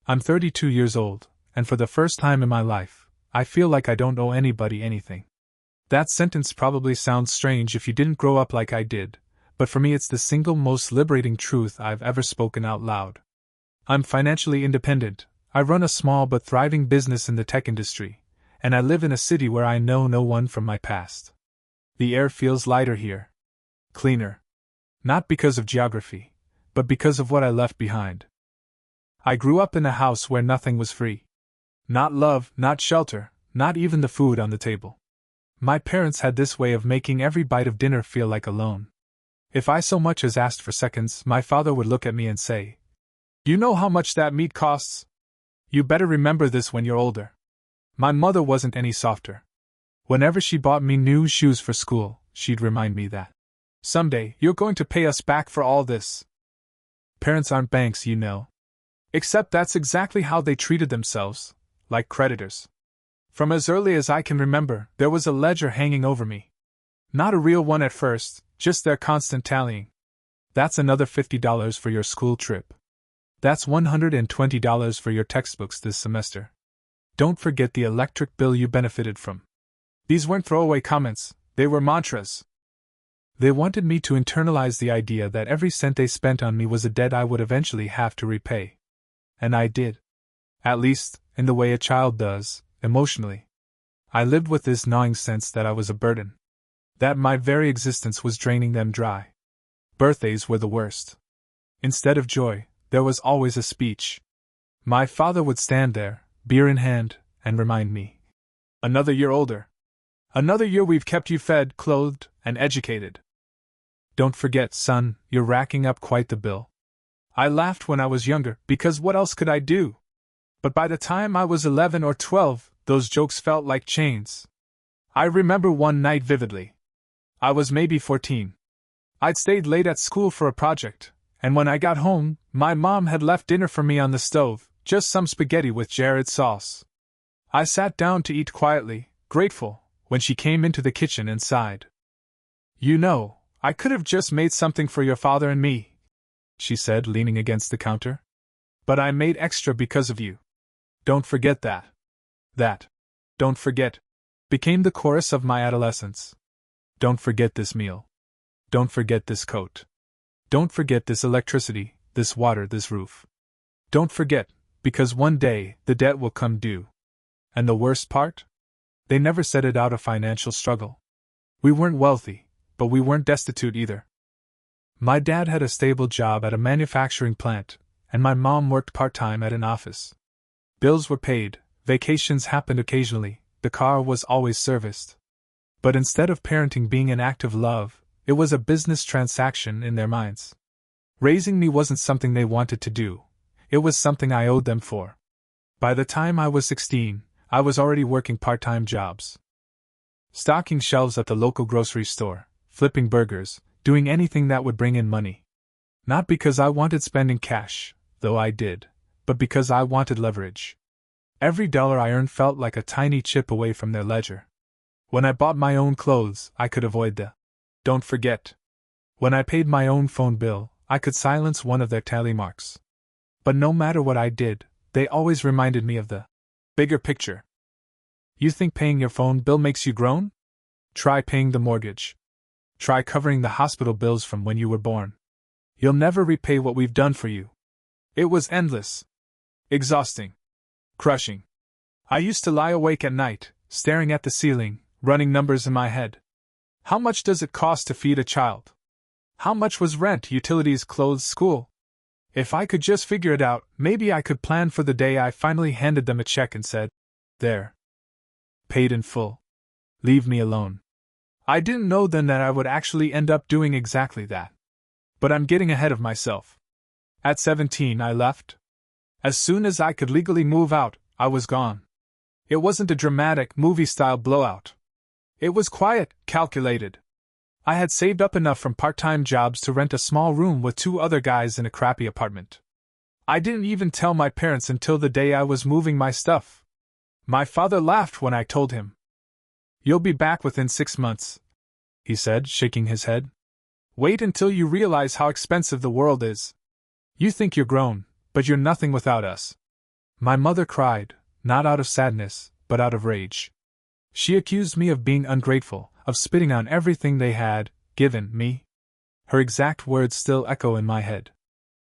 I'm 32 years old, and for the first time in my life, I feel like I don't owe anybody anything. That sentence probably sounds strange if you didn't grow up like I did, but for me it's the single most liberating truth I've ever spoken out loud. I'm financially independent, I run a small but thriving business in the tech industry, and I live in a city where I know no one from my past. The air feels lighter here. Cleaner. Not because of geography, but because of what I left behind. I grew up in a house where nothing was free. Not love, not shelter, not even the food on the table. My parents had this way of making every bite of dinner feel like a loan. If I so much as asked for seconds, my father would look at me and say, "You know how much that meat costs? You better remember this when you're older." My mother wasn't any softer. Whenever she bought me new shoes for school, she'd remind me that, "Someday, you're going to pay us back for all this." Parents aren't banks, you know. Except that's exactly how they treated themselves, like creditors. From as early as I can remember, there was a ledger hanging over me. Not a real one at first, just their constant tallying. That's another $50 for your school trip. That's $120 for your textbooks this semester. Don't forget the electric bill you benefited from. These weren't throwaway comments, they were mantras. They wanted me to internalize the idea that every cent they spent on me was a debt I would eventually have to repay. And I did. At least, in the way a child does, emotionally. I lived with this gnawing sense that I was a burden. That my very existence was draining them dry. Birthdays were the worst. Instead of joy, there was always a speech. My father would stand there, beer in hand, and remind me. "Another year older. Another year we've kept you fed, clothed, and educated. Don't forget, son, you're racking up quite the bill." I laughed when I was younger, because what else could I do? But by the time I was 11 or 12, those jokes felt like chains. I remember one night vividly. I was maybe 14. I'd stayed late at school for a project, and when I got home, my mom had left dinner for me on the stove, just some spaghetti with Jared sauce. I sat down to eat quietly, grateful, when she came into the kitchen and sighed. "You know, I could have just made something for your father and me," she said, leaning against the counter. "But I made extra because of you. Don't forget that. That, don't forget, became the chorus of my adolescence. Don't forget this meal. Don't forget this coat. Don't forget this electricity, this water, this roof. Don't forget, because one day the debt will come due." And the worst part? They never said it out of financial struggle. We weren't wealthy, but we weren't destitute either. My dad had a stable job at a manufacturing plant, and my mom worked part-time at an office. Bills were paid, vacations happened occasionally, the car was always serviced. But instead of parenting being an act of love, it was a business transaction in their minds. Raising me wasn't something they wanted to do, it was something I owed them for. By the time I was 16, I was already working part-time jobs. Stocking shelves at the local grocery store, flipping burgers, doing anything that would bring in money. Not because I wanted spending cash, though I did, but because I wanted leverage. Every dollar I earned felt like a tiny chip away from their ledger. When I bought my own clothes, I could avoid the "don't forget." When I paid my own phone bill, I could silence one of their tally marks. But no matter what I did, they always reminded me of the bigger picture. You think paying your phone bill makes you grown? Try paying the mortgage. Try covering the hospital bills from when you were born. You'll never repay what we've done for you. It was endless. Exhausting. Crushing. I used to lie awake at night, staring at the ceiling, running numbers in my head. How much does it cost to feed a child? How much was rent, utilities, clothes, school? If I could just figure it out, maybe I could plan for the day I finally handed them a check and said, "There. Paid in full. Leave me alone." I didn't know then that I would actually end up doing exactly that. But I'm getting ahead of myself. At 17, I left. As soon as I could legally move out, I was gone. It wasn't a dramatic, movie-style blowout. It was quiet, calculated. I had saved up enough from part-time jobs to rent a small room with 2 other guys in a crappy apartment. I didn't even tell my parents until the day I was moving my stuff. My father laughed when I told him. "You'll be back within 6 months," he said, shaking his head. "Wait until you realize how expensive the world is. You think you're grown, but you're nothing without us." My mother cried, not out of sadness, but out of rage. She accused me of being ungrateful, of spitting on everything they had given me. Her exact words still echo in my head.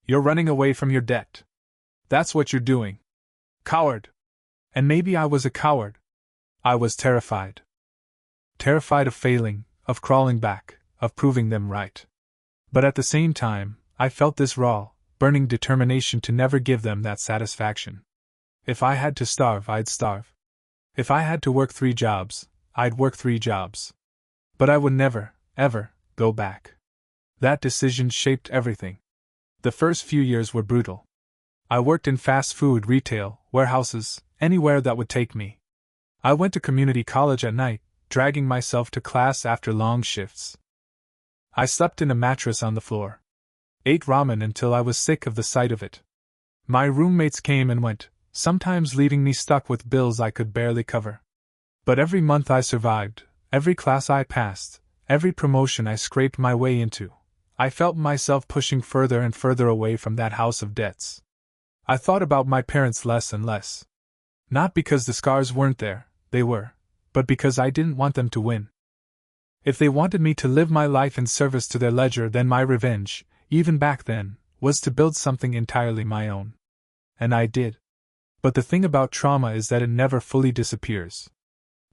You're running away from your debt. That's what you're doing. Coward! And maybe I was a coward. I was terrified. Terrified of failing, of crawling back, of proving them right. But at the same time, I felt this raw, burning determination to never give them that satisfaction. If I had to starve, I'd starve. If I had to work 3 jobs, I'd work 3 jobs. But I would never, ever, go back. That decision shaped everything. The first few years were brutal. I worked in fast food retail, warehouses, anywhere that would take me. I went to community college at night, dragging myself to class after long shifts. I slept in a mattress on the floor. Ate ramen until I was sick of the sight of it. My roommates came and went, sometimes leaving me stuck with bills I could barely cover. But every month I survived, every class I passed, every promotion I scraped my way into, I felt myself pushing further and further away from that house of debts. I thought about my parents less and less. Not because the scars weren't there, they were, but because I didn't want them to win. If they wanted me to live my life in service to their ledger, then my revenge, even back then, was to build something entirely my own. And I did. But the thing about trauma is that it never fully disappears.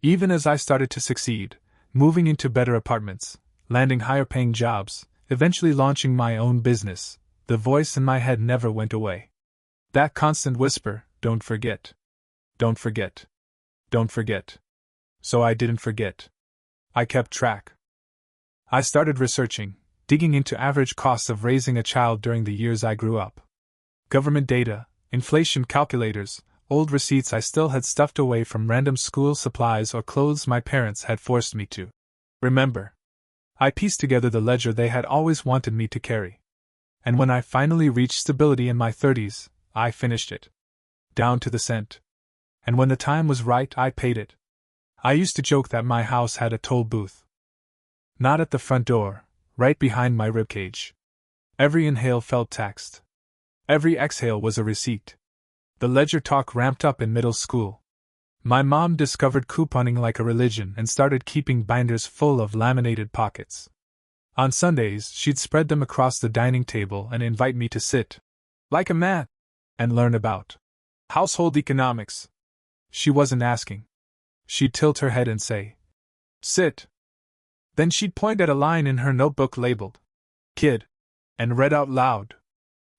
Even as I started to succeed, moving into better apartments, landing higher-paying jobs, eventually launching my own business, the voice in my head never went away. That constant whisper, don't forget. Don't forget. Don't forget. So I didn't forget. I kept track. I started researching, digging into average costs of raising a child during the years I grew up. Government data, inflation calculators, old receipts I still had stuffed away from random school supplies or clothes my parents had forced me to remember. I pieced together the ledger they had always wanted me to carry. And when I finally reached stability in my 30s, I finished it. Down to the cent. And when the time was right, I paid it. I used to joke that my house had a toll booth. Not at the front door, right behind my ribcage. Every inhale felt taxed. Every exhale was a receipt. The ledger talk ramped up in middle school. My mom discovered couponing like a religion and started keeping binders full of laminated pockets. On Sundays, she'd spread them across the dining table and invite me to sit, like a man, and learn about household economics. She wasn't asking. She'd tilt her head and say, "Sit." Then she'd point at a line in her notebook labeled, "Kid," and read out loud,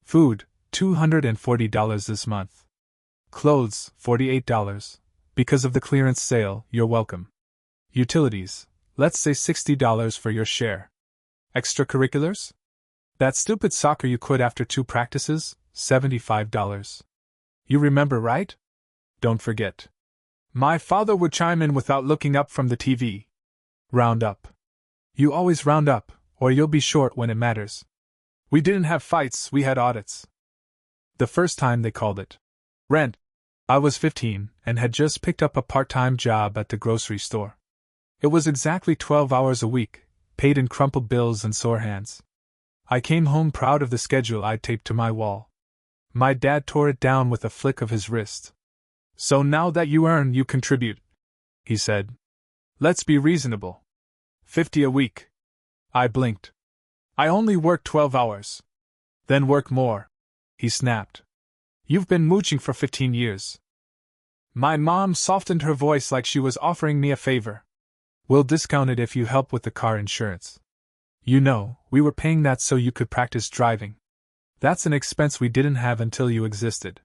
"Food, $240 this month. Clothes, $48. Because of the clearance sale, you're welcome. Utilities, let's say $60 for your share. Extracurriculars? That stupid soccer you quit after 2 practices, $75. You remember, right? Don't forget." My father would chime in without looking up from the TV. "Round up. You always round up, or you'll be short when it matters." We didn't have fights, we had audits. The first time they called it rent. I was 15 and had just picked up a part-time job at the grocery store. It was exactly 12 hours a week, paid in crumpled bills and sore hands. I came home proud of the schedule I'd taped to my wall. My dad tore it down with a flick of his wrist. "So now that you earn, you contribute," he said. "Let's be reasonable. 50 a week." I blinked. "I only work 12 hours. "Then work more," he snapped. "You've been mooching for 15 years. My mom softened her voice like she was offering me a favor. "We'll discount it if you help with the car insurance. You know, we were paying that so you could practice driving. That's an expense we didn't have until you existed."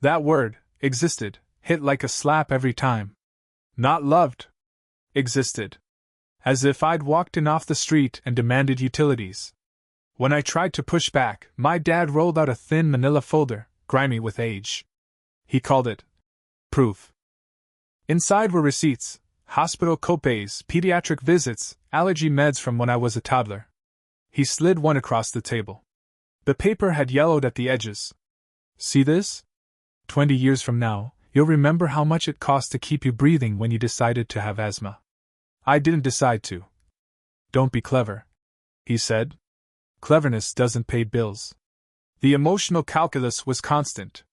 That word, existed, hit like a slap every time. Not loved. Existed. As if I'd walked in off the street and demanded utilities. When I tried to push back, my dad rolled out a thin manila folder, grimy with age. He called it proof. Inside were receipts, hospital copays, pediatric visits, allergy meds from when I was a toddler. He slid one across the table. The paper had yellowed at the edges. "See this? 20 years from now, you'll remember how much it cost to keep you breathing when you decided to have asthma." I didn't decide to. "Don't be clever," he said. "Cleverness doesn't pay bills." The emotional calculus was constant.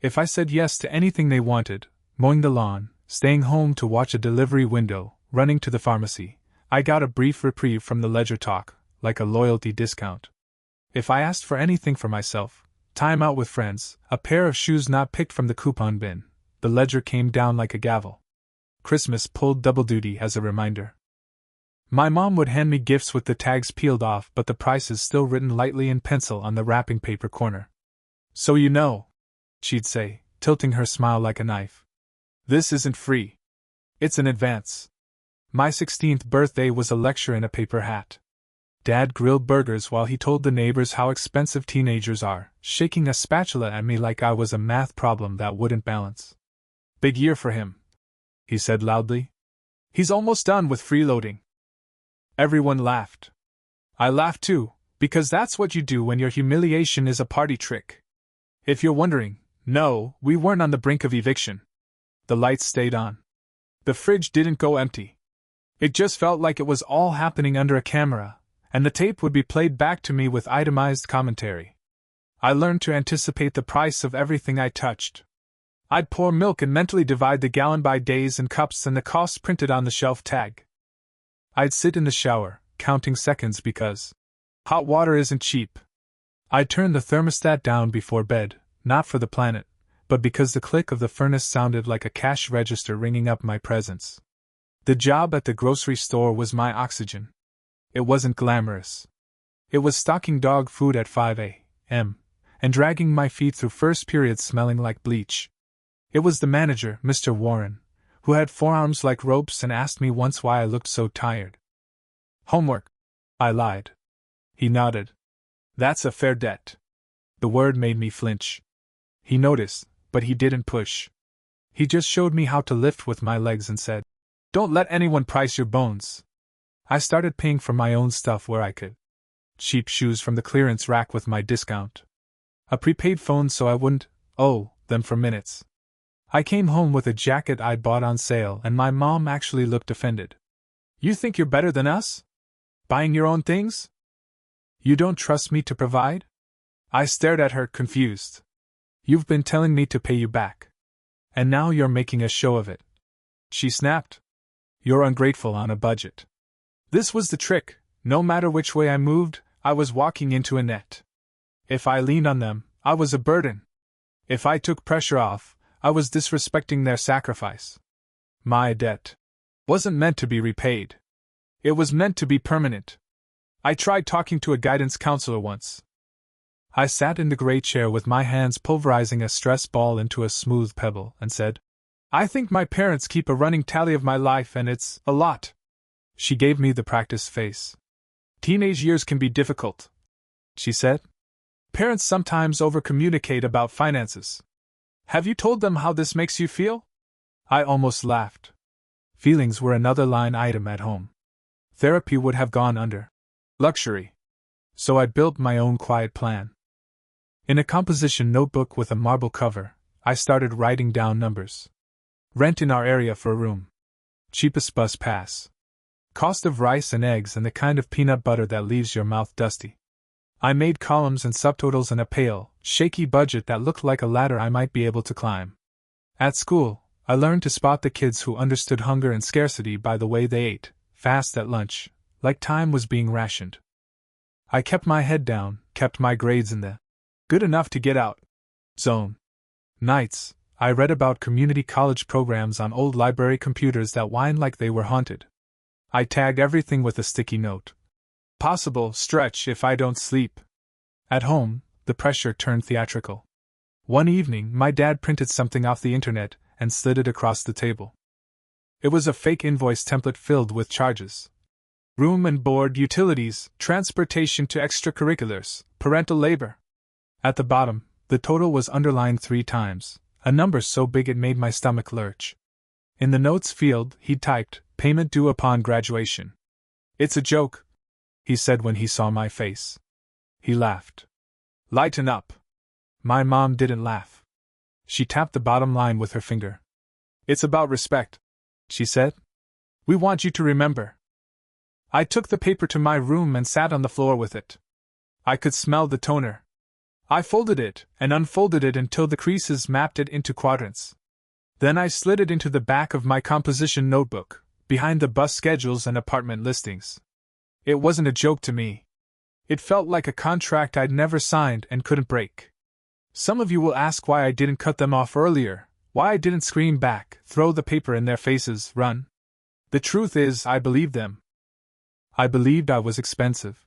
If I said yes to anything they wanted, mowing the lawn, staying home to watch a delivery window, running to the pharmacy, I got a brief reprieve from the ledger talk, like a loyalty discount. If I asked for anything for myself, time out with friends, a pair of shoes not picked from the coupon bin, the ledger came down like a gavel. Christmas pulled double duty as a reminder. My mom would hand me gifts with the tags peeled off but the prices still written lightly in pencil on the wrapping paper corner. So you know, she'd say, tilting her smile like a knife. This isn't free. It's an advance. My 16th birthday was a lecture in a paper hat. Dad grilled burgers while he told the neighbors how expensive teenagers are, shaking a spatula at me like I was a math problem that wouldn't balance. Big year for him, he said loudly. He's almost done with freeloading. Everyone laughed. I laughed too, because that's what you do when your humiliation is a party trick. If you're wondering, no, we weren't on the brink of eviction. The lights stayed on. The fridge didn't go empty. It just felt like it was all happening under a camera, and the tape would be played back to me with itemized commentary. I learned to anticipate the price of everything I touched. I'd pour milk and mentally divide the gallon by days and cups and the cost printed on the shelf tag. I'd sit in the shower, counting seconds because hot water isn't cheap. I'd turn the thermostat down before bed, not for the planet, but because the click of the furnace sounded like a cash register ringing up my presence. The job at the grocery store was my oxygen. It wasn't glamorous. It was stocking dog food at 5 a.m. and dragging my feet through first period smelling like bleach. It was the manager, Mr. Warren, who had forearms like ropes and asked me once why I looked so tired. Homework, I lied. He nodded. That's a fair debt. The word made me flinch. He noticed, but he didn't push. He just showed me how to lift with my legs and said, "Don't let anyone price your bones." I started paying for my own stuff where I could. Cheap shoes from the clearance rack with my discount. A prepaid phone so I wouldn't owe them for minutes. I came home with a jacket I'd bought on sale and my mom actually looked offended. "You think you're better than us? Buying your own things? You don't trust me to provide?" I stared at her, confused. "You've been telling me to pay you back. And now you're making a show of it." She snapped. "You're ungrateful on a budget." This was the trick. No matter which way I moved, I was walking into a net. If I leaned on them, I was a burden. If I took pressure off, I was disrespecting their sacrifice. My debt wasn't meant to be repaid. It was meant to be permanent. I tried talking to a guidance counselor once. I sat in the gray chair with my hands pulverizing a stress ball into a smooth pebble and said, "I think my parents keep a running tally of my life and it's a lot." She gave me the practiced face. "Teenage years can be difficult," she said. "Parents sometimes overcommunicate about finances. Have you told them how this makes you feel?" I almost laughed. Feelings were another line item at home. Therapy would have gone under luxury. So I built my own quiet plan. In a composition notebook with a marble cover, I started writing down numbers. Rent in our area for a room. Cheapest bus pass. Cost of rice and eggs and the kind of peanut butter that leaves your mouth dusty. I made columns and subtotals in a pale, shaky budget that looked like a ladder I might be able to climb. At school, I learned to spot the kids who understood hunger and scarcity by the way they ate, fast at lunch, like time was being rationed. I kept my head down, kept my grades in the good enough to get out zone. Nights, I read about community college programs on old library computers that whined like they were haunted. I tagged everything with a sticky note. Possible stretch if I don't sleep. At home, the pressure turned theatrical. One evening, my dad printed something off the internet and slid it across the table. It was a fake invoice template filled with charges. Room and board, utilities, transportation to extracurriculars, parental labor. At the bottom, the total was underlined 3 times, a number so big it made my stomach lurch. In the notes field, he typed, "Payment due upon graduation." "It's a joke," he said when he saw my face. He laughed. "Lighten up." My mom didn't laugh. She tapped the bottom line with her finger. "It's about respect," she said. "We want you to remember." I took the paper to my room and sat on the floor with it. I could smell the toner. I folded it and unfolded it until the creases mapped it into quadrants. Then I slid it into the back of my composition notebook, behind the bus schedules and apartment listings. It wasn't a joke to me. It felt like a contract I'd never signed and couldn't break. Some of you will ask why I didn't cut them off earlier, why I didn't scream back, throw the paper in their faces, run. The truth is, I believed them. I believed I was expensive.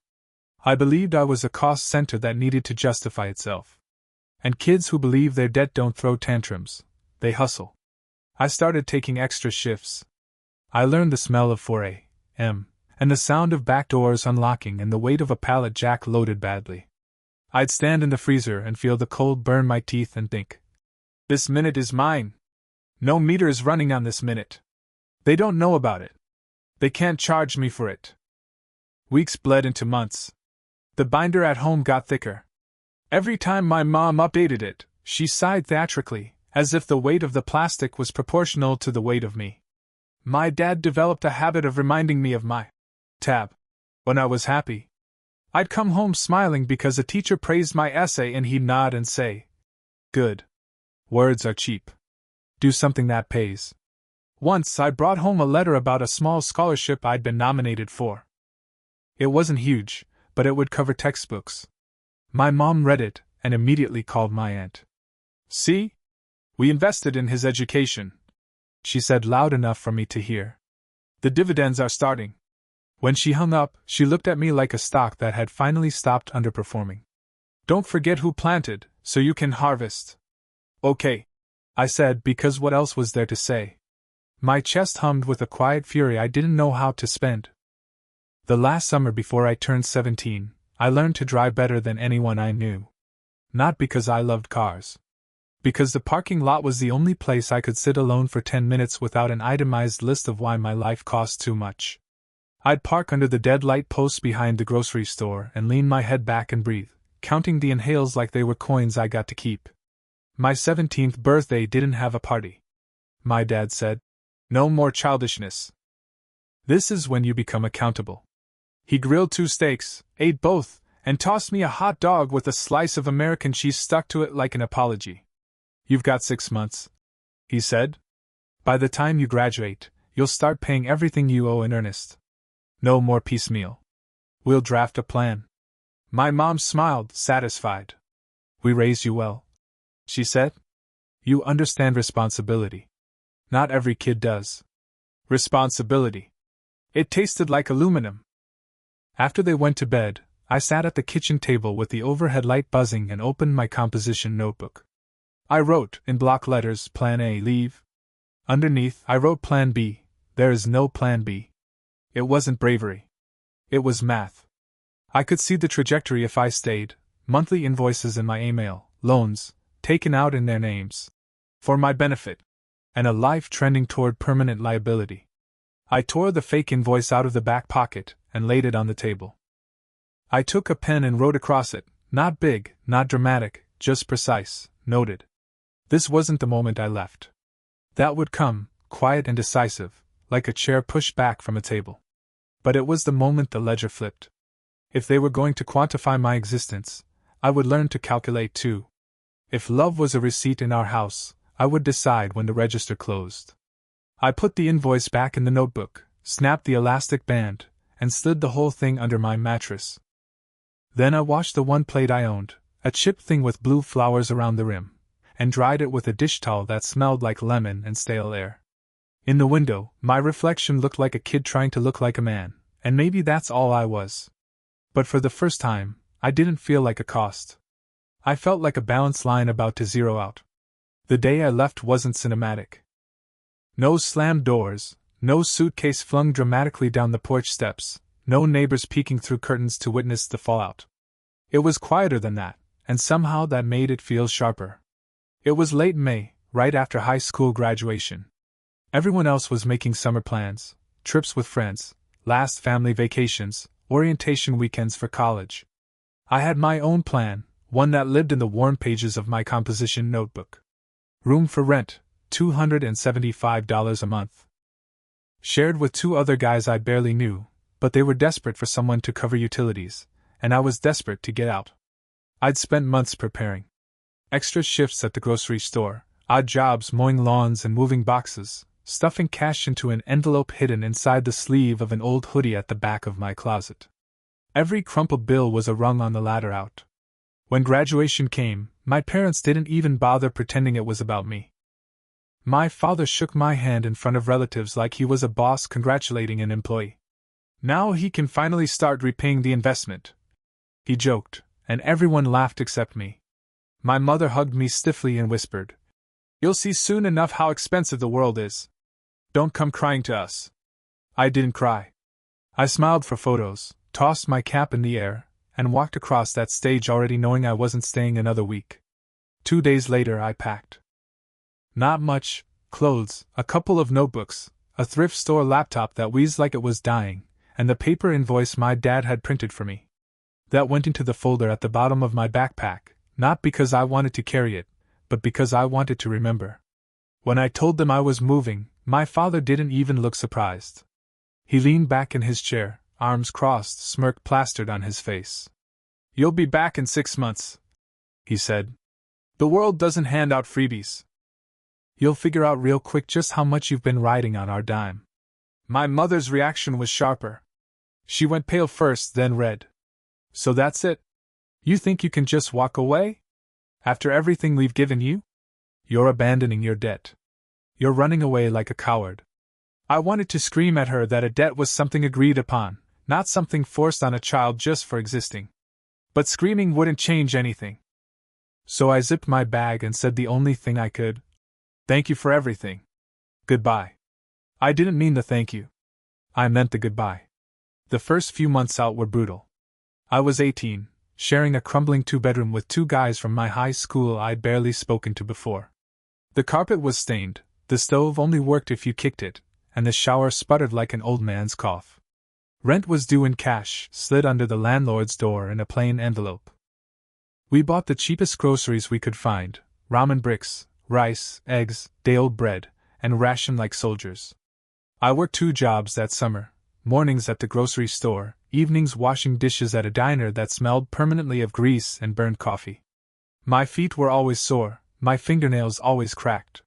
I believed I was a cost center that needed to justify itself. And kids who believe their debt don't throw tantrums, they hustle. I started taking extra shifts. I learned the smell of 4 a.m. and the sound of back doors unlocking and the weight of a pallet jack loaded badly. I'd stand in the freezer and feel the cold burn my teeth and think, this minute is mine. No meter is running on this minute. They don't know about it. They can't charge me for it. Weeks bled into months. The binder at home got thicker. Every time my mom updated it, she sighed theatrically, as if the weight of the plastic was proportional to the weight of me. My dad developed a habit of reminding me of my tab when I was happy. I'd come home smiling because a teacher praised my essay and he'd nod and say, good. Words are cheap. Do something that pays. Once I brought home a letter about a small scholarship I'd been nominated for. It wasn't huge, but it would cover textbooks. My mom read it and immediately called my aunt. See? We invested in his education, she said loud enough for me to hear. The dividends are starting. When she hung up, she looked at me like a stock that had finally stopped underperforming. Don't forget who planted, so you can harvest. Okay, I said, because what else was there to say? My chest hummed with a quiet fury I didn't know how to spend. The last summer before I turned 17, I learned to drive better than anyone I knew. Not because I loved cars. Because the parking lot was the only place I could sit alone for 10 minutes without an itemized list of why my life cost too much. I'd park under the dead light posts behind the grocery store and lean my head back and breathe, counting the inhales like they were coins I got to keep. My 17th birthday didn't have a party. My dad said, no more childishness. This is when you become accountable. He grilled 2 steaks, ate both, and tossed me a hot dog with a slice of American cheese stuck to it like an apology. You've got 6 months, he said. By the time you graduate, you'll start paying everything you owe in earnest. No more piecemeal. We'll draft a plan. My mom smiled, satisfied. We raised you well, she said. You understand responsibility. Not every kid does. Responsibility. It tasted like aluminum. After they went to bed, I sat at the kitchen table with the overhead light buzzing and opened my composition notebook. I wrote, in block letters, Plan A, leave. Underneath, I wrote Plan B, there is no Plan B. It wasn't bravery. It was math. I could see the trajectory if I stayed, monthly invoices in my email, loans, taken out in their names. For my benefit. And a life trending toward permanent liability. I tore the fake invoice out of the back pocket and laid it on the table. I took a pen and wrote across it, not big, not dramatic, just precise, noted. This wasn't the moment I left. That would come, quiet and decisive, like a chair pushed back from a table. But it was the moment the ledger flipped. If they were going to quantify my existence, I would learn to calculate too. If love was a receipt in our house, I would decide when the register closed. I put the invoice back in the notebook, snapped the elastic band, and slid the whole thing under my mattress. Then I washed the one plate I owned, a chipped thing with blue flowers around the rim, and dried it with a dish towel that smelled like lemon and stale air. In the window, my reflection looked like a kid trying to look like a man, and maybe that's all I was. But for the first time, I didn't feel like a cost. I felt like a balance line about to zero out. The day I left wasn't cinematic. No slammed doors, no suitcase flung dramatically down the porch steps, no neighbors peeking through curtains to witness the fallout. It was quieter than that, and somehow that made it feel sharper. It was late May, right after high school graduation. Everyone else was making summer plans, trips with friends, last family vacations, orientation weekends for college. I had my own plan, one that lived in the warm pages of my composition notebook. Room for rent, $275 a month. Shared with 2 other guys I barely knew, but they were desperate for someone to cover utilities, and I was desperate to get out. I'd spent months preparing. Extra shifts at the grocery store, odd jobs mowing lawns and moving boxes, stuffing cash into an envelope hidden inside the sleeve of an old hoodie at the back of my closet. Every crumpled bill was a rung on the ladder out. When graduation came, my parents didn't even bother pretending it was about me. My father shook my hand in front of relatives like he was a boss congratulating an employee. Now he can finally start repaying the investment, he joked, and everyone laughed except me. My mother hugged me stiffly and whispered, "You'll see soon enough how expensive the world is. Don't come crying to us." I didn't cry. I smiled for photos, tossed my cap in the air, and walked across that stage already knowing I wasn't staying another week. 2 days later I packed. Not much: clothes, a couple of notebooks, a thrift store laptop that wheezed like it was dying, and the paper invoice my dad had printed for me. That went into the folder at the bottom of my backpack, not because I wanted to carry it, but because I wanted to remember. When I told them I was moving, my father didn't even look surprised. He leaned back in his chair, arms crossed, smirk plastered on his face. "You'll be back in 6 months," he said. "The world doesn't hand out freebies. You'll figure out real quick just how much you've been riding on our dime." My mother's reaction was sharper. She went pale first, then red. "So that's it? You think you can just walk away? After everything we've given you? You're abandoning your debt. You're running away like a coward." I wanted to scream at her that a debt was something agreed upon, not something forced on a child just for existing. But screaming wouldn't change anything. So I zipped my bag and said the only thing I could: "Thank you for everything. Goodbye." I didn't mean the thank you. I meant the goodbye. The first few months out were brutal. I was 18, sharing a crumbling 2-bedroom with 2 guys from my high school I'd barely spoken to before. The carpet was stained, the stove only worked if you kicked it, and the shower sputtered like an old man's cough. Rent was due in cash, slid under the landlord's door in a plain envelope. We bought the cheapest groceries we could find: ramen bricks, rice, eggs, day-old bread, and rationed like soldiers. I worked 2 jobs that summer: mornings at the grocery store, evenings washing dishes at a diner that smelled permanently of grease and burned coffee. My feet were always sore, my fingernails always cracked.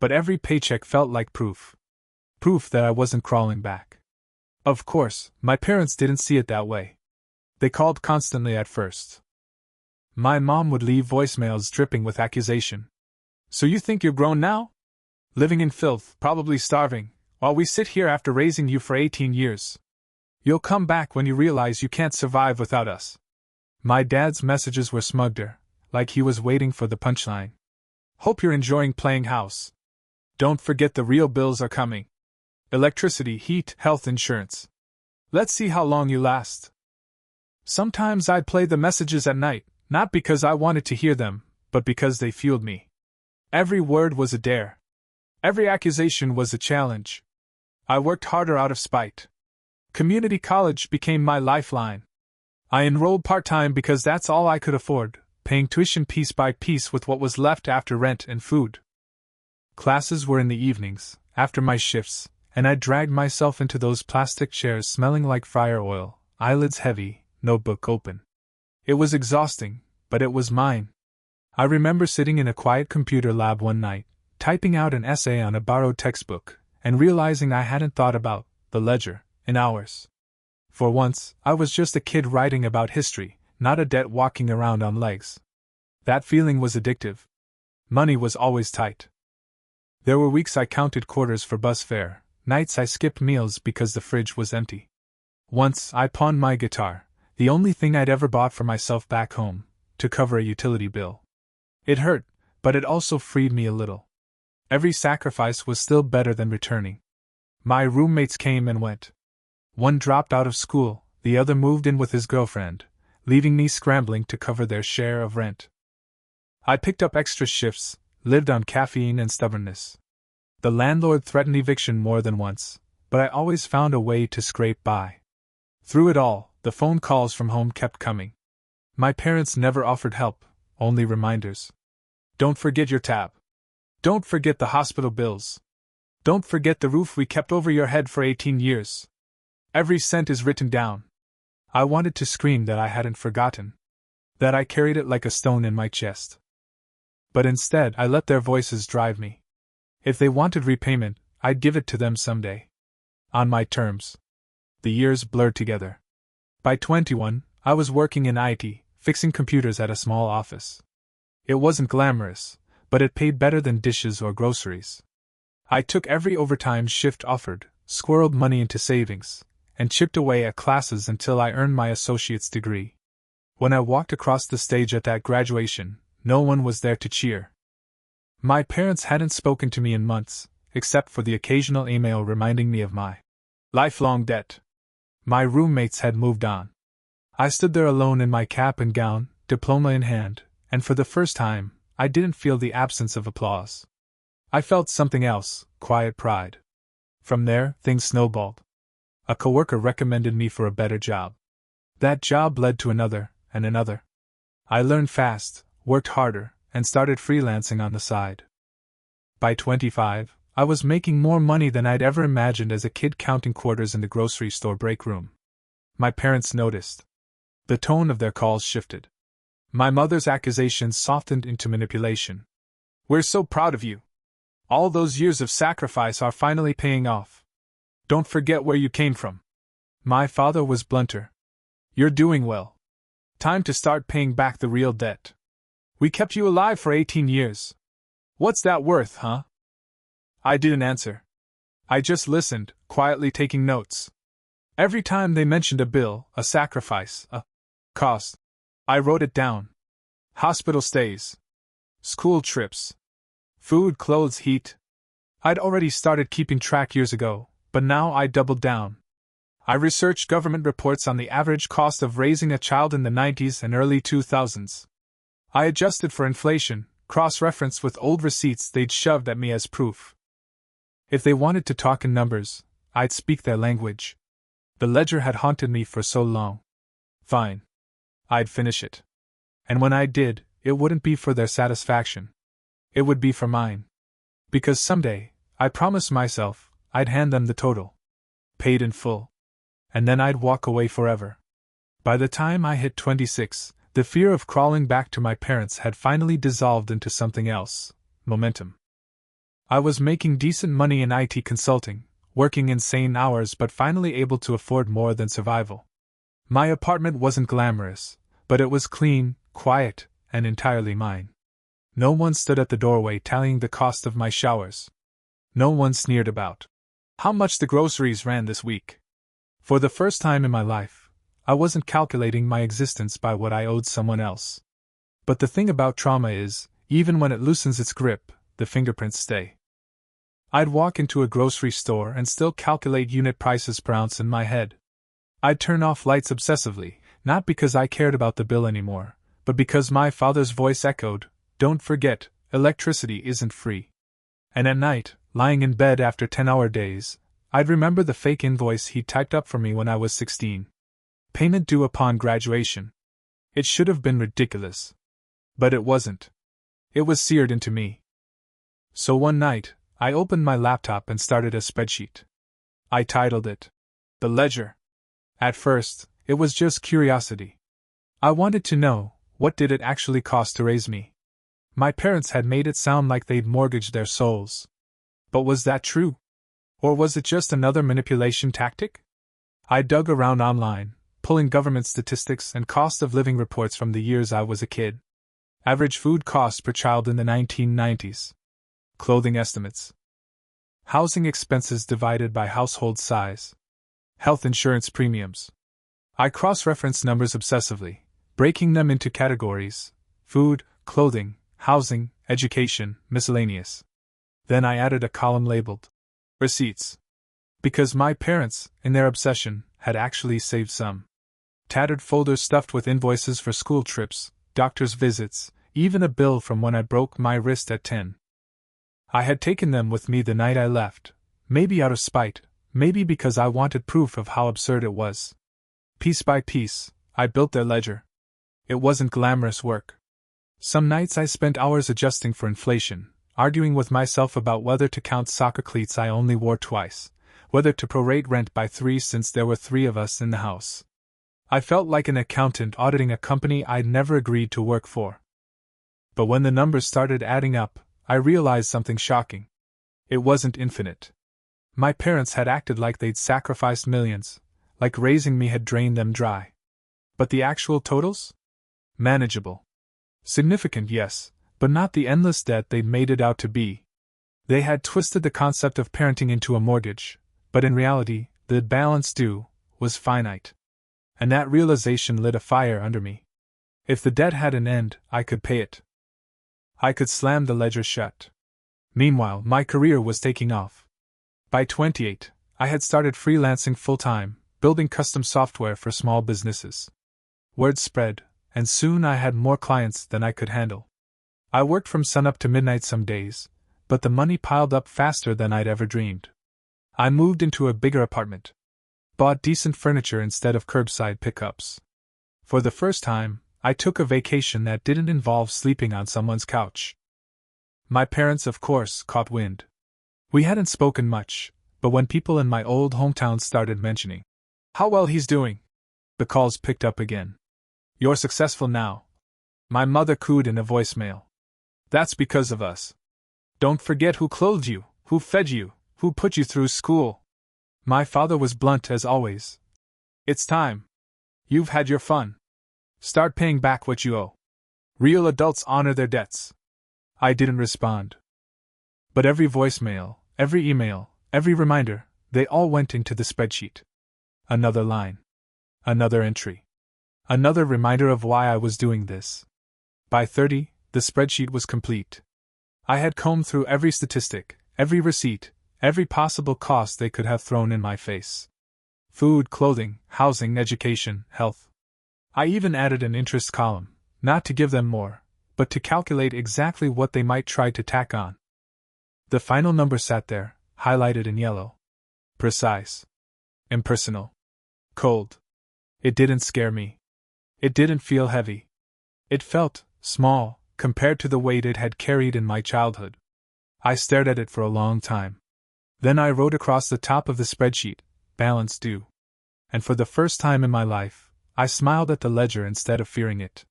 But every paycheck felt like proof. Proof that I wasn't crawling back. Of course, my parents didn't see it that way. They called constantly at first. My mom would leave voicemails dripping with accusation. "So you think you're grown now? Living in filth, probably starving, while we sit here after raising you for 18 years. You'll come back when you realize you can't survive without us." My dad's messages were smugger, like he was waiting for the punchline. "Hope you're enjoying playing house. Don't forget the real bills are coming. Electricity, heat, health insurance. Let's see how long you last." Sometimes I'd play the messages at night, not because I wanted to hear them, but because they fueled me. Every word was a dare. Every accusation was a challenge. I worked harder out of spite. Community college became my lifeline. I enrolled part-time because that's all I could afford, paying tuition piece by piece with what was left after rent and food. Classes were in the evenings, after my shifts, and I dragged myself into those plastic chairs smelling like fryer oil, eyelids heavy, notebook open. It was exhausting, but it was mine. I remember sitting in a quiet computer lab one night, typing out an essay on a borrowed textbook, and realizing I hadn't thought about the ledger in hours. For once, I was just a kid writing about history, not a debt walking around on legs. That feeling was addictive. Money was always tight. There were weeks I counted quarters for bus fare, nights I skipped meals because the fridge was empty. Once, I pawned my guitar, the only thing I'd ever bought for myself back home, to cover a utility bill. It hurt, but it also freed me a little. Every sacrifice was still better than returning. My roommates came and went. One dropped out of school, the other moved in with his girlfriend, leaving me scrambling to cover their share of rent. I picked up extra shifts, lived on caffeine and stubbornness. The landlord threatened eviction more than once, but I always found a way to scrape by. Through it all, the phone calls from home kept coming. My parents never offered help, only reminders. "Don't forget your tab. Don't forget the hospital bills. Don't forget the roof we kept over your head for 18 years. Every cent is written down." I wanted to scream that I hadn't forgotten. that I carried it like a stone in my chest. But instead, I let their voices drive me. If they wanted repayment, I'd give it to them someday. On my terms. The years blurred together. By 21, I was working in IT, fixing computers at a small office. It wasn't glamorous, but it paid better than dishes or groceries. I took every overtime shift offered, squirreled money into savings, and chipped away at classes until I earned my associate's degree. When I walked across the stage at that graduation, no one was there to cheer. My parents hadn't spoken to me in months, except for the occasional email reminding me of my lifelong debt. My roommates had moved on. I stood there alone in my cap and gown, diploma in hand, and for the first time, I didn't feel the absence of applause. I felt something else, quiet pride. From there, things snowballed. A coworker recommended me for a better job. That job led to another, and another. I learned fast, worked harder, and started freelancing on the side. By 25, I was making more money than I'd ever imagined as a kid counting quarters in the grocery store break room. My parents noticed. The tone of their calls shifted. My mother's accusations softened into manipulation. "We're so proud of you. All those years of sacrifice are finally paying off. Don't forget where you came from." My father was blunter. "You're doing well. Time to start paying back the real debt. We kept you alive for 18 years. What's that worth, huh?" I didn't answer. I just listened, quietly taking notes. Every time they mentioned a bill, a sacrifice, a cost, I wrote it down. Hospital stays. School trips. Food, clothes, heat. I'd already started keeping track years ago, but now I doubled down. I researched government reports on the average cost of raising a child in the 90s and early 2000s. I adjusted for inflation, cross-referenced with old receipts they'd shoved at me as proof. If they wanted to talk in numbers, I'd speak their language. The ledger had haunted me for so long. Fine. I'd finish it. And when I did, it wouldn't be for their satisfaction. It would be for mine. Because someday, I promised myself, I'd hand them the total. Paid in full. And then I'd walk away forever. By the time I hit 26, the fear of crawling back to my parents had finally dissolved into something else: momentum. I was making decent money in IT consulting, working insane hours but finally able to afford more than survival. My apartment wasn't glamorous, but it was clean, quiet, and entirely mine. No one stood at the doorway tallying the cost of my showers. No one sneered about how much the groceries ran this week. For the first time in my life, I wasn't calculating my existence by what I owed someone else. But the thing about trauma is, even when it loosens its grip, the fingerprints stay. I'd walk into a grocery store and still calculate unit prices per ounce in my head. I'd turn off lights obsessively, not because I cared about the bill anymore, but because my father's voice echoed, "Don't forget, electricity isn't free." And at night, lying in bed after 10-hour days, I'd remember the fake invoice he'd typed up for me when I was 16. Payment due upon graduation. It should have been ridiculous. But it wasn't. It was seared into me. So one night, I opened my laptop and started a spreadsheet. I titled it The Ledger. At first, it was just curiosity. I wanted to know, what did it actually cost to raise me? My parents had made it sound like they'd mortgaged their souls. But was that true? Or was it just another manipulation tactic? I dug around online, pulling government statistics and cost of living reports from the years I was a kid. Average food costs per child in the 1990s. Clothing estimates. Housing expenses divided by household size. Health insurance premiums. I cross-referenced numbers obsessively, breaking them into categories: food, clothing, housing, education, miscellaneous. Then I added a column labeled Receipts. Because my parents, in their obsession, had actually saved some. Tattered folders stuffed with invoices for school trips, doctor's visits, even a bill from when I broke my wrist at 10. I had taken them with me the night I left, maybe out of spite, maybe because I wanted proof of how absurd it was. Piece by piece, I built their ledger. It wasn't glamorous work. Some nights I spent hours adjusting for inflation, arguing with myself about whether to count soccer cleats I only wore twice, whether to prorate rent by 3 since there were 3 of us in the house. I felt like an accountant auditing a company I'd never agreed to work for. But when the numbers started adding up, I realized something shocking. It wasn't infinite. My parents had acted like they'd sacrificed millions, like raising me had drained them dry. But the actual totals? Manageable. Significant, yes, but not the endless debt they'd made it out to be. They had twisted the concept of parenting into a mortgage, but in reality, the balance due was finite. And that realization lit a fire under me. If the debt had an end, I could pay it. I could slam the ledger shut. Meanwhile, my career was taking off. By 28, I had started freelancing full-time, building custom software for small businesses. Word spread, and soon I had more clients than I could handle. I worked from sunup to midnight some days, but the money piled up faster than I'd ever dreamed. I moved into a bigger apartment. Bought decent furniture instead of curbside pickups. For the first time, I took a vacation that didn't involve sleeping on someone's couch. My parents, of course, caught wind. We hadn't spoken much, but when people in my old hometown started mentioning how well he's doing, the calls picked up again. You're successful now. My mother cooed in a voicemail. That's because of us. Don't forget who clothed you, who fed you, who put you through school. My father was blunt as always. It's time. You've had your fun. Start paying back what you owe. Real adults honor their debts. I didn't respond. But every voicemail, every email, every reminder, they all went into the spreadsheet. Another line. Another entry. Another reminder of why I was doing this. By 30, the spreadsheet was complete. I had combed through every statistic, every receipt, every possible cost they could have thrown in my face. Food, clothing, housing, education, health. I even added an interest column, not to give them more, but to calculate exactly what they might try to tack on. The final number sat there, highlighted in yellow. Precise. Impersonal. Cold. It didn't scare me. It didn't feel heavy. It felt small, compared to the weight it had carried in my childhood. I stared at it for a long time. Then I wrote across the top of the spreadsheet, balance due. And for the first time in my life, I smiled at the ledger instead of fearing it.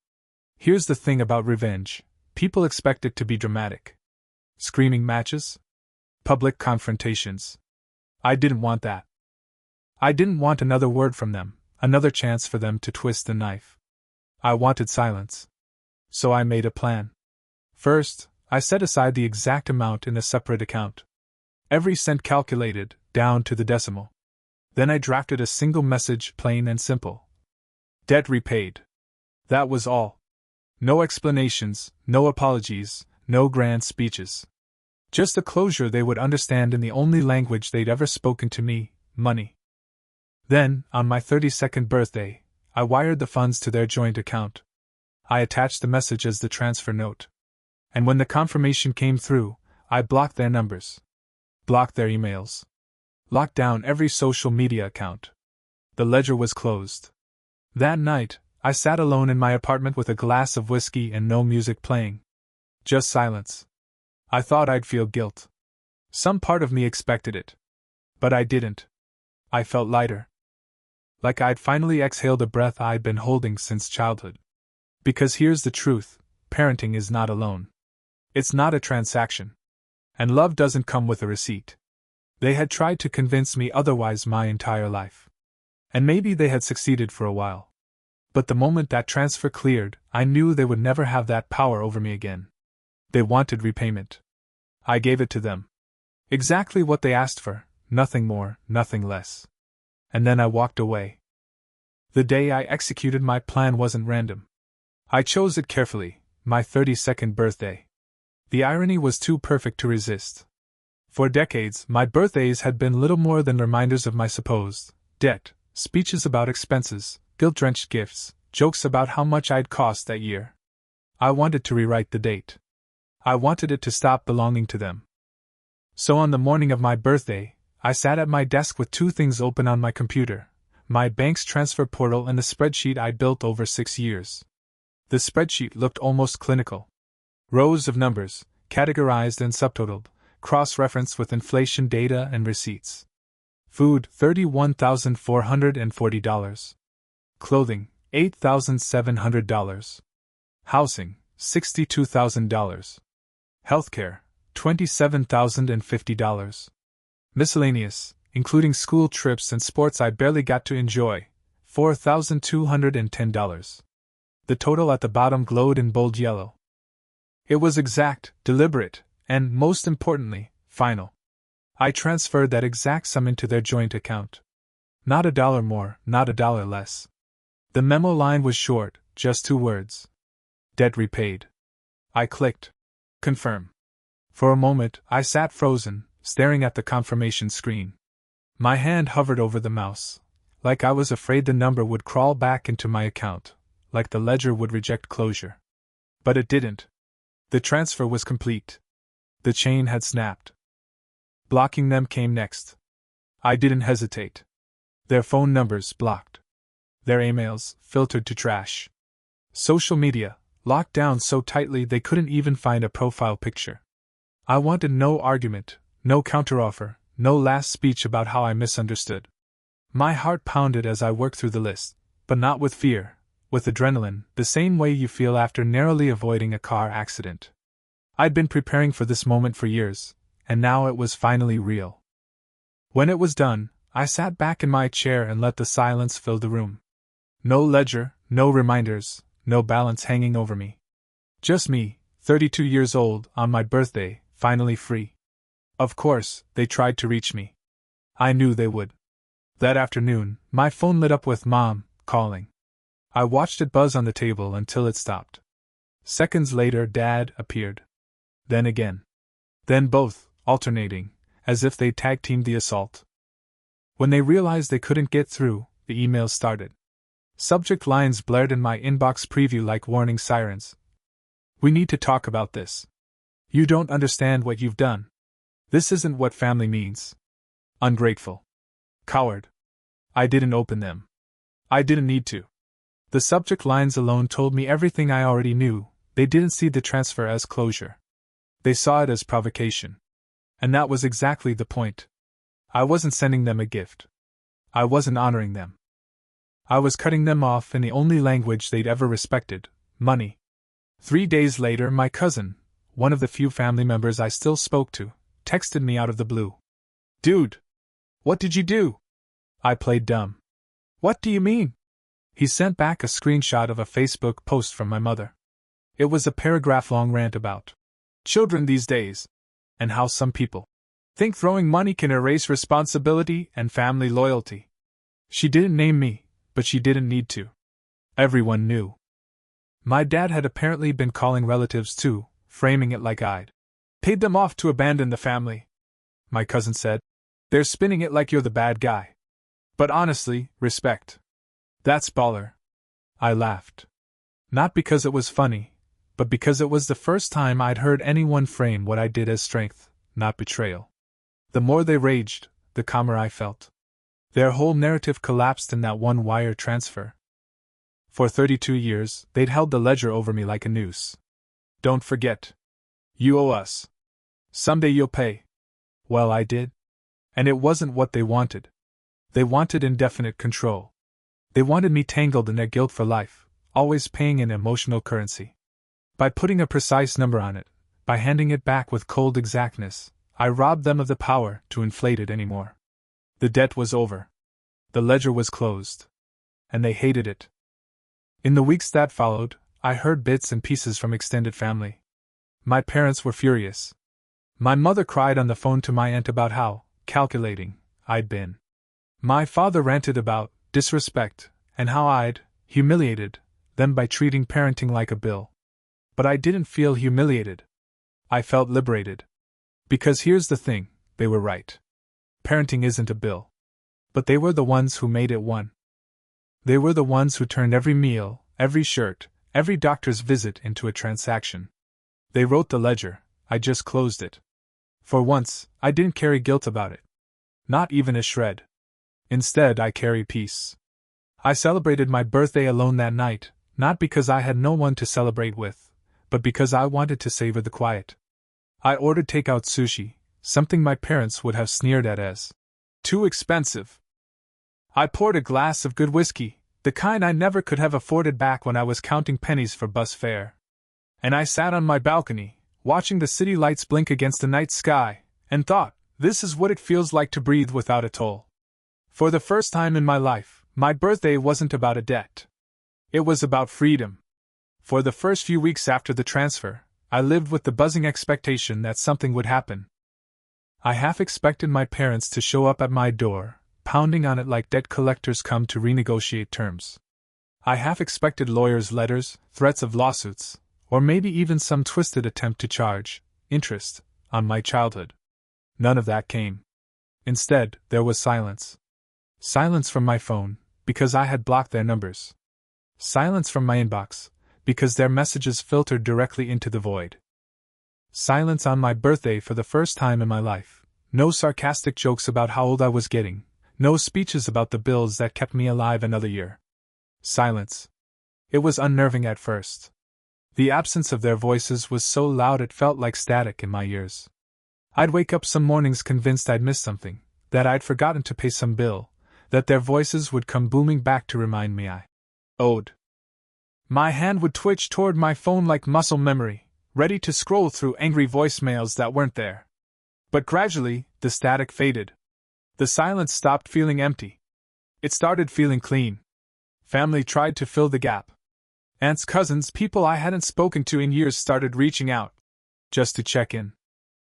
Here's the thing about revenge. People expect it to be dramatic. Screaming matches? Public confrontations. I didn't want that. I didn't want another word from them, another chance for them to twist the knife. I wanted silence. So I made a plan. First, I set aside the exact amount in a separate account. Every cent calculated, down to the decimal. Then I drafted a single message, plain and simple. Debt repaid. That was all. No explanations, no apologies, no grand speeches. Just a closure they would understand in the only language they'd ever spoken to me, money. Then, on my 32nd birthday, I wired the funds to their joint account. I attached the message as the transfer note. And when the confirmation came through, I blocked their numbers. Blocked their emails. Locked down every social media account. The ledger was closed. That night, I sat alone in my apartment with a glass of whiskey and no music playing. Just silence. I thought I'd feel guilt. Some part of me expected it. But I didn't. I felt lighter. Like I'd finally exhaled a breath I'd been holding since childhood. Because here's the truth, parenting is not a loan. It's not a transaction. And love doesn't come with a receipt. They had tried to convince me otherwise my entire life. And maybe they had succeeded for a while. But the moment that transfer cleared, I knew they would never have that power over me again. They wanted repayment. I gave it to them. Exactly what they asked for, nothing more, nothing less. And then I walked away. The day I executed my plan wasn't random. I chose it carefully, my 32nd birthday. The irony was too perfect to resist. For decades, my birthdays had been little more than reminders of my supposed debt, speeches about expenses, guilt-drenched gifts, jokes about how much I'd cost that year. I wanted to rewrite the date. I wanted it to stop belonging to them. So on the morning of my birthday, I sat at my desk with two things open on my computer, my bank's transfer portal and the spreadsheet I'd built over 6 years. The spreadsheet looked almost clinical. Rows of numbers, categorized and subtotaled, cross-referenced with inflation data and receipts. Food, $31,440. Clothing, $8,700. Housing, $62,000. Healthcare, $27,050. Miscellaneous, including school trips and sports I barely got to enjoy, $4,210. The total at the bottom glowed in bold yellow. It was exact, deliberate, and, most importantly, final. I transferred that exact sum into their joint account. Not a dollar more, not a dollar less. The memo line was short, just 2 words. Debt repaid. I clicked. Confirm. For a moment, I sat frozen, staring at the confirmation screen. My hand hovered over the mouse, like I was afraid the number would crawl back into my account, like the ledger would reject closure. But it didn't. The transfer was complete. The chain had snapped. Blocking them came next. I didn't hesitate. Their phone numbers blocked. Their emails filtered to trash. Social media locked down so tightly they couldn't even find a profile picture. I wanted no argument, no counteroffer, no last speech about how I misunderstood. My heart pounded as I worked through the list, but not with fear, with adrenaline, the same way you feel after narrowly avoiding a car accident. I'd been preparing for this moment for years, and now it was finally real. When it was done, I sat back in my chair and let the silence fill the room. No ledger, no reminders, no balance hanging over me. Just me, 32 years old, on my birthday, finally free. Of course, they tried to reach me. I knew they would. That afternoon, my phone lit up with Mom calling. I watched it buzz on the table until it stopped. Seconds later, Dad appeared. Then again. Then both, alternating, as if they tag-teamed the assault. When they realized they couldn't get through, the emails started. Subject lines blared in my inbox preview like warning sirens. We need to talk about this. You don't understand what you've done. This isn't what family means. Ungrateful. Coward. I didn't open them. I didn't need to. The subject lines alone told me everything I already knew. They didn't see the transfer as closure. They saw it as provocation. And that was exactly the point. I wasn't sending them a gift. I wasn't honoring them. I was cutting them off in the only language they'd ever respected, money. 3 days later, my cousin, one of the few family members I still spoke to, texted me out of the blue. Dude! What did you do? I played dumb. What do you mean? He sent back a screenshot of a Facebook post from my mother. It was a paragraph-long rant about children these days, and how some people think throwing money can erase responsibility and family loyalty. She didn't name me, but she didn't need to. Everyone knew. My dad had apparently been calling relatives too, framing it like I'd paid them off to abandon the family. My cousin said, "They're spinning it like you're the bad guy. But honestly, respect. That's baller." I laughed. Not because it was funny, but because it was the first time I'd heard anyone frame what I did as strength, not betrayal. The more they raged, the calmer I felt. Their whole narrative collapsed in that one wire transfer. For 32 years, they'd held the ledger over me like a noose. Don't forget. You owe us. Someday you'll pay. Well, I did. And it wasn't what they wanted. They wanted indefinite control. They wanted me tangled in their guilt for life, always paying in emotional currency. By putting a precise number on it, by handing it back with cold exactness, I robbed them of the power to inflate it anymore. The debt was over. The ledger was closed. And they hated it. In the weeks that followed, I heard bits and pieces from extended family. My parents were furious. My mother cried on the phone to my aunt about how calculating I'd been. My father ranted about disrespect and how I'd humiliated them by treating parenting like a bill. But I didn't feel humiliated. I felt liberated. Because here's the thing, they were right. Parenting isn't a bill. But they were the ones who made it one. They were the ones who turned every meal, every shirt, every doctor's visit into a transaction. They wrote the ledger, I just closed it. For once, I didn't carry guilt about it. Not even a shred. Instead, I carry peace. I celebrated my birthday alone that night, not because I had no one to celebrate with, but because I wanted to savor the quiet. I ordered takeout sushi, something my parents would have sneered at as too expensive. I poured a glass of good whiskey, The kind I never could have afforded back when I was counting pennies for bus fare. And I sat on my balcony, watching the city lights blink against the night sky, and thought, this is what it feels like to breathe without a toll. For the first time in my life, my birthday wasn't about a debt. It was about freedom. For the first few weeks after the transfer, I lived with the buzzing expectation that something would happen. I half expected my parents to show up at my door, pounding on it like debt collectors come to renegotiate terms. I half expected lawyers' letters, threats of lawsuits, or maybe even some twisted attempt to charge interest on my childhood. None of that came. Instead, there was silence. Silence from my phone, because I had blocked their numbers. Silence from my inbox, because their messages filtered directly into the void. Silence on my birthday for the first time in my life. No sarcastic jokes about how old I was getting. No speeches about the bills that kept me alive another year. Silence. It was unnerving at first. The absence of their voices was so loud it felt like static in my ears. I'd wake up some mornings convinced I'd missed something, that I'd forgotten to pay some bill, that their voices would come booming back to remind me I owed. My hand would twitch toward my phone like muscle memory, ready to scroll through angry voicemails that weren't there. But gradually, the static faded. The silence stopped feeling empty. It started feeling clean. Family tried to fill the gap. Aunts, cousins, people I hadn't spoken to in years started reaching out. Just to check in.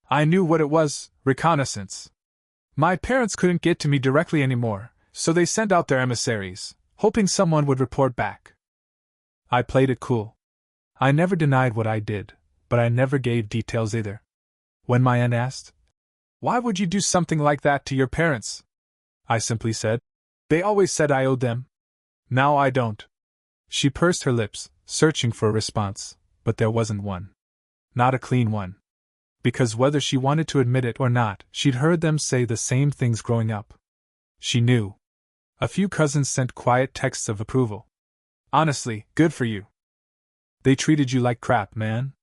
I knew what it was, reconnaissance. My parents couldn't get to me directly anymore, so they sent out their emissaries, hoping someone would report back. I played it cool. I never denied what I did, but I never gave details either. When my aunt asked, "Why would you do something like that to your parents?" I simply said, "They always said I owed them. Now I don't." She pursed her lips, searching for a response, but there wasn't one. Not a clean one. Because whether she wanted to admit it or not, she'd heard them say the same things growing up. She knew. A few cousins sent quiet texts of approval. "Honestly, good for you. They treated you like crap, man.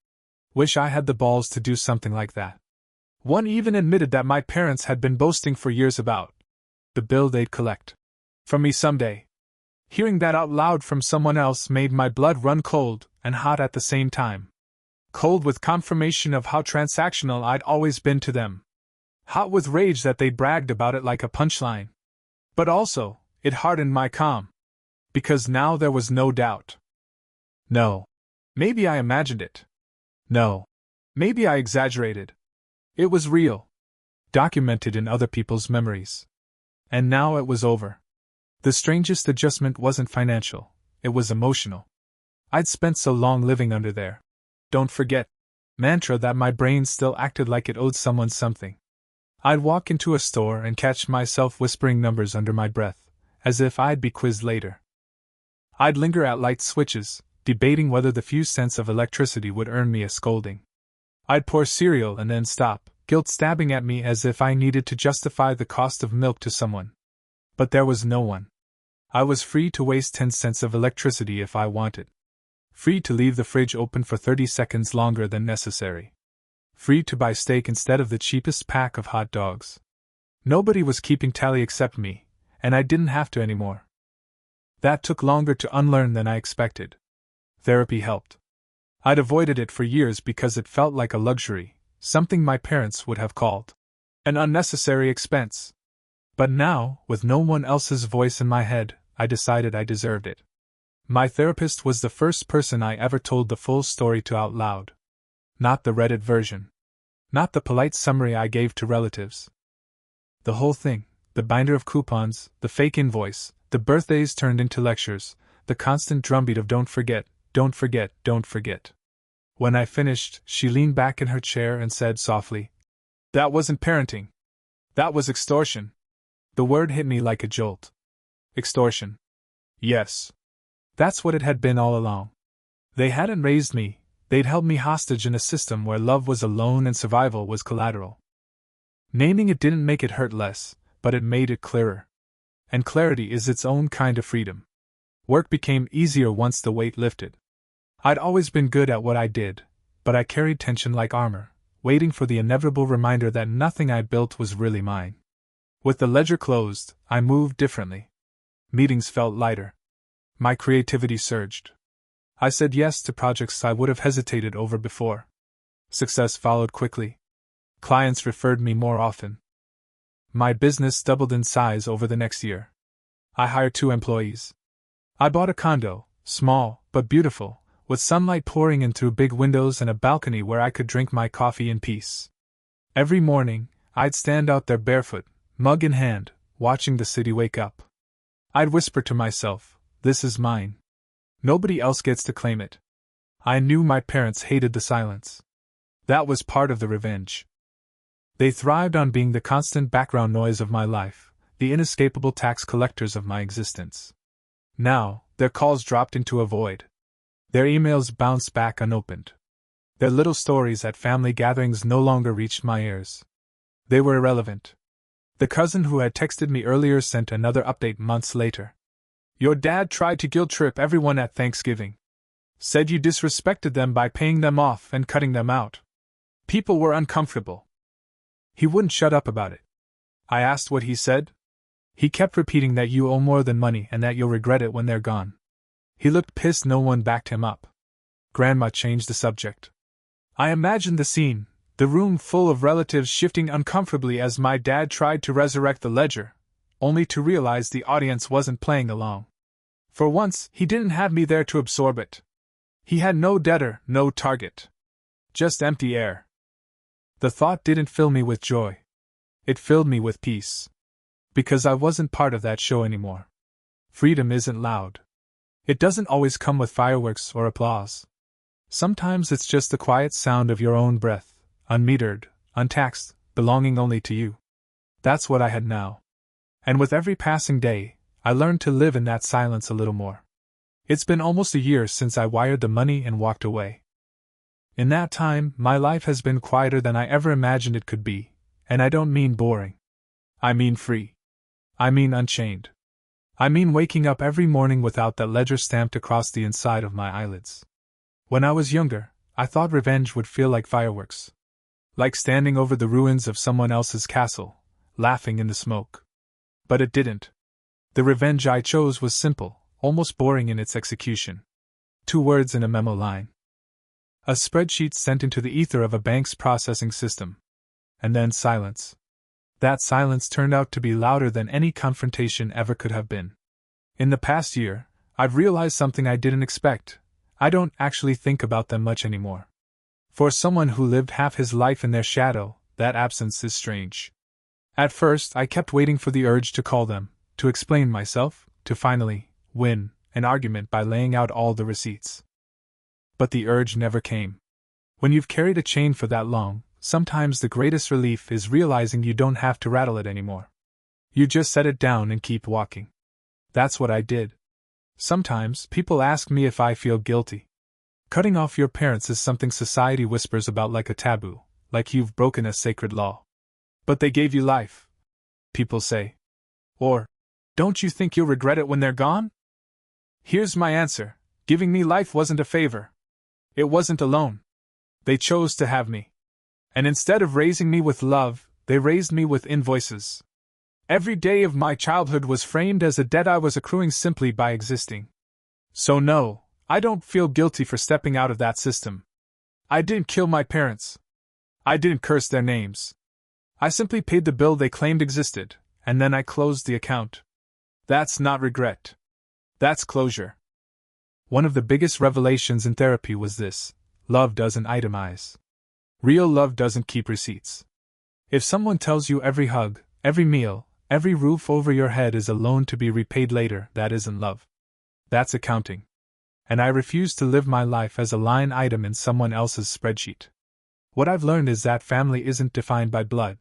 Wish I had the balls to do something like that." One even admitted that my parents had been boasting for years about the bill they'd collect from me someday. Hearing that out loud from someone else made my blood run cold and hot at the same time. Cold with confirmation of how transactional I'd always been to them. Hot with rage that they bragged about it like a punchline. But also, it hardened my calm. Because now there was no doubt. No. Maybe I imagined it. No. Maybe I exaggerated. It was real. Documented in other people's memories. And now it was over. The strangest adjustment wasn't financial, it was emotional. I'd spent so long living under their "don't forget" mantra that my brain still acted like it owed someone something. I'd walk into a store and catch myself whispering numbers under my breath, as if I'd be quizzed later. I'd linger at light switches, debating whether the few cents of electricity would earn me a scolding. I'd pour cereal and then stop, guilt stabbing at me as if I needed to justify the cost of milk to someone. But there was no one. I was free to waste 10 cents of electricity if I wanted. Free to leave the fridge open for 30 seconds longer than necessary. Free to buy steak instead of the cheapest pack of hot dogs. Nobody was keeping tally except me, and I didn't have to anymore. That took longer to unlearn than I expected. Therapy helped. I'd avoided it for years because it felt like a luxury, something my parents would have called an unnecessary expense. But now, with no one else's voice in my head, I decided I deserved it. My therapist was the first person I ever told the full story to out loud. Not the Reddit version. Not the polite summary I gave to relatives. The whole thing, the binder of coupons, the fake invoice, the birthdays turned into lectures, the constant drumbeat of "don't forget, don't forget, don't forget." When I finished, she leaned back in her chair and said softly, "That wasn't parenting. That was extortion." The word hit me like a jolt. Extortion. Yes. That's what it had been all along. They hadn't raised me, they'd held me hostage in a system where love was a loan and survival was collateral. Naming it didn't make it hurt less, but it made it clearer. And clarity is its own kind of freedom. Work became easier once the weight lifted. I'd always been good at what I did, but I carried tension like armor, waiting for the inevitable reminder that nothing I built was really mine. With the ledger closed, I moved differently. Meetings felt lighter. My creativity surged. I said yes to projects I would have hesitated over before. Success followed quickly. Clients referred me more often. My business doubled in size over the next year. I hired 2 employees. I bought a condo, small but beautiful, with sunlight pouring in through big windows and a balcony where I could drink my coffee in peace. Every morning, I'd stand out there barefoot, mug in hand, watching the city wake up. I'd whisper to myself, "This is mine. Nobody else gets to claim it." I knew my parents hated the silence. That was part of the revenge. They thrived on being the constant background noise of my life, the inescapable tax collectors of my existence. Now, their calls dropped into a void. Their emails bounced back unopened. Their little stories at family gatherings no longer reached my ears. They were irrelevant. The cousin who had texted me earlier sent another update months later. "Your dad tried to guilt-trip everyone at Thanksgiving. Said you disrespected them by paying them off and cutting them out. People were uncomfortable." He wouldn't shut up about it. I asked what he said. He kept repeating that you owe more than money and that you'll regret it when they're gone. He looked pissed no one backed him up. Grandma changed the subject. I imagined the scene, the room full of relatives shifting uncomfortably as my dad tried to resurrect the ledger, only to realize the audience wasn't playing along. For once, he didn't have me there to absorb it. He had no debtor, no target. Just empty air. The thought didn't fill me with joy. It filled me with peace. Because I wasn't part of that show anymore. Freedom isn't loud. It doesn't always come with fireworks or applause. Sometimes it's just the quiet sound of your own breath, unmetered, untaxed, belonging only to you. That's what I had now. And with every passing day, I learned to live in that silence a little more. It's been almost a year since I wired the money and walked away. In that time, my life has been quieter than I ever imagined it could be, and I don't mean boring. I mean free. I mean unchained. I mean waking up every morning without that ledger stamped across the inside of my eyelids. When I was younger, I thought revenge would feel like fireworks. Like standing over the ruins of someone else's castle, laughing in the smoke. But it didn't. The revenge I chose was simple, almost boring in its execution. 2 words in a memo line. A spreadsheet sent into the ether of a bank's processing system. And then silence. That silence turned out to be louder than any confrontation ever could have been. In the past year, I've realized something I didn't expect. I don't actually think about them much anymore. For someone who lived half his life in their shadow, that absence is strange. At first, I kept waiting for the urge to call them, to explain myself, to finally win an argument by laying out all the receipts. But the urge never came. When you've carried a chain for that long, sometimes the greatest relief is realizing you don't have to rattle it anymore. You just set it down and keep walking. That's what I did. Sometimes people ask me if I feel guilty. Cutting off your parents is something society whispers about like a taboo, like you've broken a sacred law. But they gave you life, people say. Or, don't you think you'll regret it when they're gone? Here's my answer: giving me life wasn't a favor. It wasn't a loan. They chose to have me. And instead of raising me with love, they raised me with invoices. Every day of my childhood was framed as a debt I was accruing simply by existing. So no, I don't feel guilty for stepping out of that system. I didn't kill my parents. I didn't curse their names. I simply paid the bill they claimed existed, and then I closed the account. That's not regret. That's closure. One of the biggest revelations in therapy was this: love doesn't itemize. Real love doesn't keep receipts. If someone tells you every hug, every meal, every roof over your head is a loan to be repaid later, that isn't love. That's accounting. And I refuse to live my life as a line item in someone else's spreadsheet. What I've learned is that family isn't defined by blood.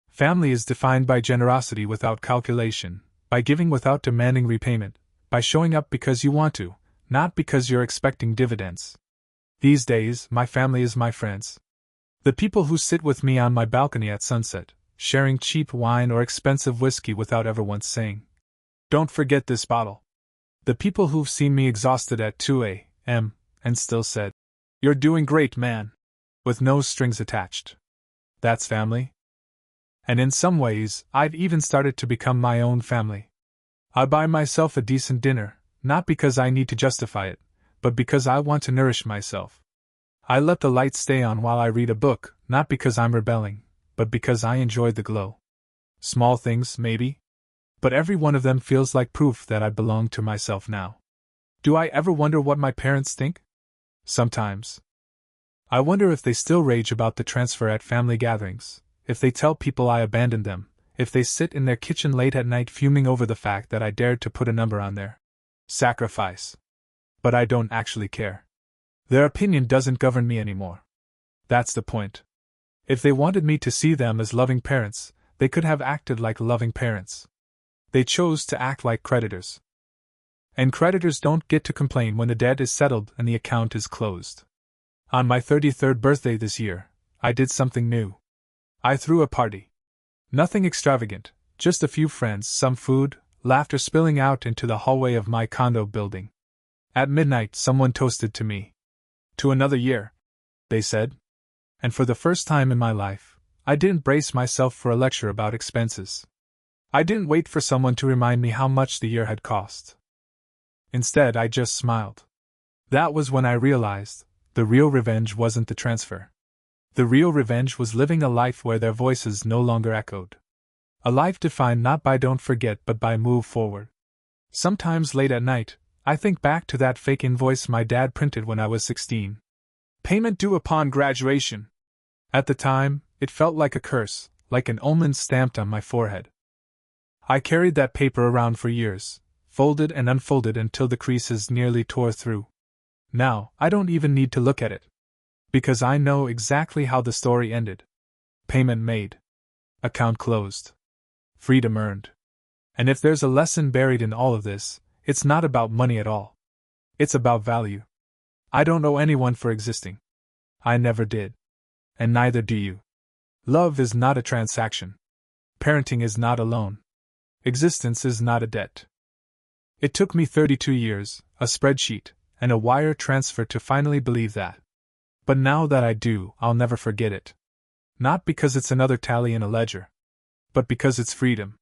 Family is defined by generosity without calculation, by giving without demanding repayment, by showing up because you want to, not because you're expecting dividends. These days, my family is my friends. The people who sit with me on my balcony at sunset, sharing cheap wine or expensive whiskey without ever once saying, "Don't forget this bottle." The people who've seen me exhausted at 2 a.m. and still said, "You're doing great, man," with no strings attached. That's family. And in some ways, I've even started to become my own family. I buy myself a decent dinner, not because I need to justify it, but because I want to nourish myself. I let the light stay on while I read a book, not because I'm rebelling, but because I enjoy the glow. Small things, maybe? But every one of them feels like proof that I belong to myself now. Do I ever wonder what my parents think? Sometimes. I wonder if they still rage about the transfer at family gatherings, if they tell people I abandoned them, if they sit in their kitchen late at night fuming over the fact that I dared to put a number on their sacrifice. But I don't actually care. Their opinion doesn't govern me anymore. That's the point. If they wanted me to see them as loving parents, they could have acted like loving parents. They chose to act like creditors. And creditors don't get to complain when the debt is settled and the account is closed. On my 33rd birthday this year, I did something new. I threw a party. Nothing extravagant, just a few friends, some food, laughter spilling out into the hallway of my condo building. At midnight, someone toasted to me. To another year, they said. And for the first time in my life, I didn't brace myself for a lecture about expenses. I didn't wait for someone to remind me how much the year had cost. Instead, I just smiled. That was when I realized the real revenge wasn't the transfer. The real revenge was living a life where their voices no longer echoed. A life defined not by don't forget but by move forward. Sometimes late at night, I think back to that fake invoice my dad printed when I was 16. Payment due upon graduation. At the time, it felt like a curse, like an omen stamped on my forehead. I carried that paper around for years, folded and unfolded until the creases nearly tore through. Now, I don't even need to look at it. Because I know exactly how the story ended. Payment made. Account closed. Freedom earned. And if there's a lesson buried in all of this, it's not about money at all. It's about value. I don't owe anyone for existing. I never did. And neither do you. Love is not a transaction. Parenting is not a loan. Existence is not a debt. It took me 32 years, a spreadsheet, and a wire transfer to finally believe that. But now that I do, I'll never forget it. Not because it's another tally in a ledger, but because it's freedom.